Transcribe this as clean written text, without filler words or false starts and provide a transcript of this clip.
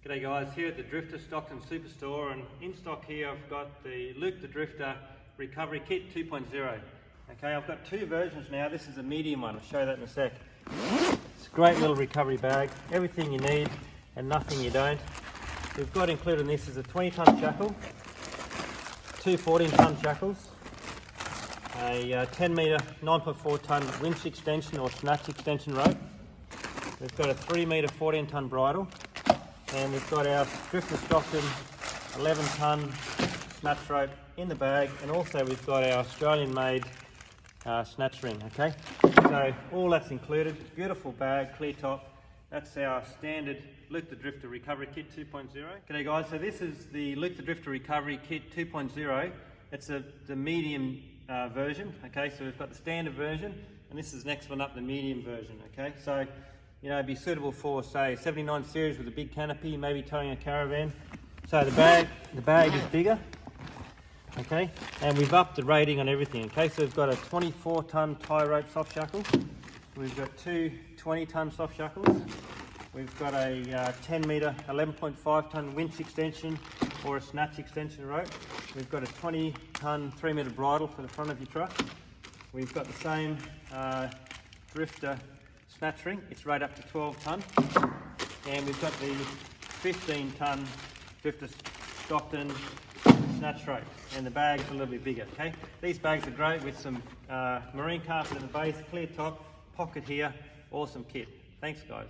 G'day guys, here at the Drifta Stockton Superstore, and in stock here I've got the Luke the Drifter Recovery Kit 2.0. Okay, I've got two versions now. This is a medium one, I'll show you that in a sec. It's a great little recovery bag, everything you need and nothing you don't. We've got included in this is a 20-ton shackle, two 14-ton shackles, a 10 metre 9.4 tonne winch extension or snatch extension rope. We've got a 3 metre 14-ton bridle, and we've got our Drifta Stockton 11-ton snatch rope in the bag, and also we've got our Australian-made snatch ring. Okay, so all that's included. Beautiful bag, clear top. That's our standard Luke the Drifter Recovery Kit 2.0. G'day guys, so this is the Luke the Drifter Recovery Kit 2.0. It's the medium version. Okay, so we've got the standard version, and this is the next one up, the medium version. Okay, so you know, it'd be suitable for, say, 79 series with a big canopy, maybe towing a caravan. So the bag is bigger, okay, and we've upped the rating on everything. Okay, so we've got a 24-ton tie rope soft shackle, we've got two 20-ton soft shackles, we've got a 10 metre 11.5-ton winch extension or a snatch extension rope, we've got a 20-ton 3 metre bridle for the front of your truck, we've got the same Drifta snatch ring, it's right up to 12 tonne, and we've got the 15-ton Drifta Stockton snatch rope, and the bag's a little bit bigger. Okay, these bags are great with some marine carpet in the base, clear top, pocket here, awesome kit. Thanks guys.